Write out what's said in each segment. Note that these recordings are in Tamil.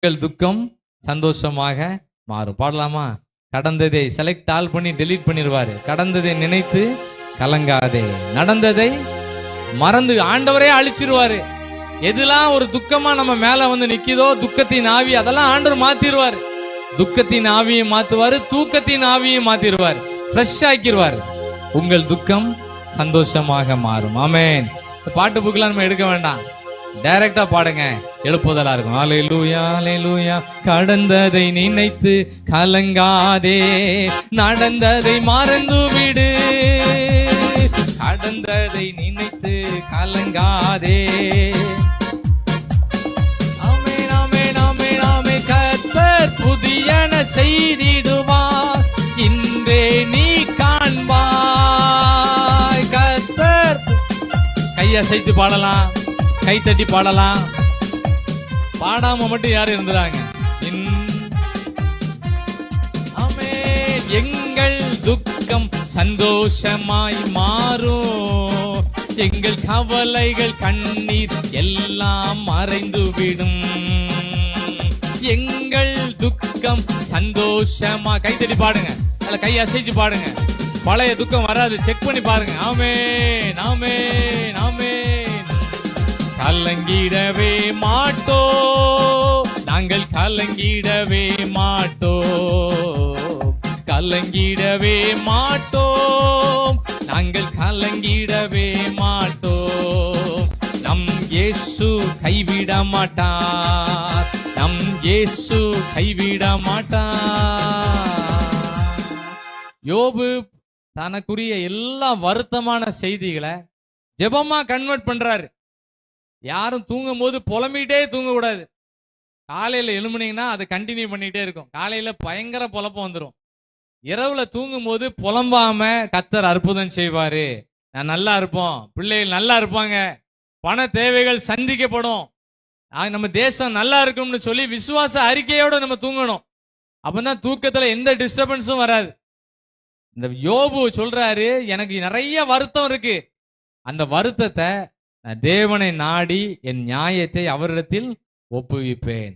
உங்கள் துக்கம் சந்தோஷமாக மாறும். பாடலாமா? கடந்ததை செலக்ட் ஆல் பண்ணி டெலீட் பண்ணிடுவாரு. கடந்ததை நினைத்து கலங்காதே, நடந்ததை மறந்து ஆண்டவரே அழிச்சிருவாரு. எதுலாம் ஒரு துக்கமா நம்ம மேல வந்து நிக்குதோ, துக்கத்தின் ஆவி, அதெல்லாம் ஆண்டவர் மாத்திருவாரு. துக்கத்தின் ஆவியை மாத்துவாரு, தூக்கத்தின் ஆவியை மாத்திருவாரு, ஃப்ரெஷ் ஆக்கிடுவாரு. உங்கள் துக்கம் சந்தோஷமாக மாறும். ஆமென். பாட்டு புக்கெல்லாம் நம்ம எடுக்க வேண்டாம், டைரக்டா பாடுங்க, எழுப்புதலா இருக்கும். அல்லேலூயா அல்லேலூயா. கடந்ததை நினைத்து கலங்காதே, நடந்ததை மறந்து விடு. கடந்ததை நினைத்து கலங்காதே. ஆமென் ஆமென் ஆமென் ஆமென். கர்த்தர் புதியன செய்திடுவார், இன்றே நீ காண்பாய். கர்த்தர். கையசைத்து பாடலாம், கை தட்டி பாடலாம். பாடாம மட்டும் யாரும் இருந்துறாங்க. ஆமென். எங்கள் துக்கம் சந்தோஷமாய் மாறும், எங்கள் கவலைகள் கண்ணீர் எல்லாம் மறைந்துவிடும். எங்கள் துக்கம் சந்தோஷமா. கை தட்டி பாடுங்க, அல்ல கை அசைச்சு பாடுங்க. பழைய துக்கம் வராது, செக் பண்ணி பாருங்க. ஆமென் ஆமென் ஆமென். கலங்கிடவே மாட்டோ, நாங்கள் கலங்கிடவே மாட்டோ, கலங்கிடவே மாட்டோம், நாங்கள் கலங்கிடவே மாட்டோம். நம் இயேசு கைவிட மாட்டார், நம் இயேசு கைவிட மாட்டார். யோபு தனக்குரிய எல்லா வருத்தமான செய்திகளை ஜெபமா கன்வெர்ட் பண்றாரு. யாரும் தூங்கும் போது புலம்பிட்டே தூங்க கூடாது. காலையில எழும்புனீங்கன்னா அதை கண்டினியூ பண்ணிட்டே இருக்கும். காலையில பயங்கர புலப்பம் வந்துடும். இரவுல தூங்கும் போது புலம்பாம கர்த்தர் அற்புதம் செய்வாரு. நான் நல்லா இருப்போம், பிள்ளைகள் நல்லா இருப்பாங்க, பண தேவைகள் சந்திக்கப்படும், நம்ம தேசம் நல்லா இருக்கும்னு சொல்லி விசுவாச அறிக்கையோட நம்ம தூங்கணும். அப்பதான் தூக்கத்துல எந்த டிஸ்டர்பன்ஸும் வராது. இந்த யோபு சொல்றாரு, எனக்கு நிறைய வருத்தம் இருக்கு, அந்த வருத்தத்தை நான் தேவனை நாடி என் நியாயத்தை அவரிடத்தில் ஒப்புவிப்பேன்.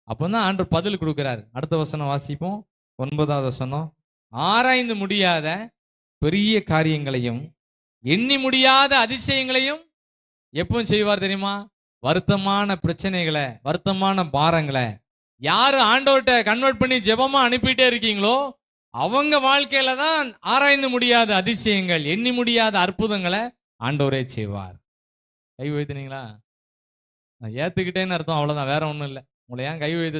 அப்பதான் ஆண்டவர் பதில் கொடுக்கிறார். அடுத்த வசனம் வாசிப்போம், 9வது வசனம். ஆராய்ந்து முடியாத பெரிய காரியங்களையும் எண்ணி முடியாத அதிசயங்களையும் எப்பவும் செய்வார் தெரியுமா? வருத்தமான பிரச்சனைகளை, வருத்தமான பாரங்களை யாரு ஆண்டவர்கிட்ட கன்வெர்ட் பண்ணி ஜெபமா அனுப்பிட்டே இருக்கீங்களோ அவங்க வாழ்க்கையில தான் ஆராய்ந்து முடியாத அதிசயங்கள், எண்ணி முடியாத அற்புதங்களை ஆண்டவரே செய்வார். கை வைத்தினீங்களா? ஏத்துக்கிட்டேன்னு அர்த்தம், அவ்வளவுதான், வேற ஒண்ணும் இல்லை. உங்களை ஏன் கை வைத்து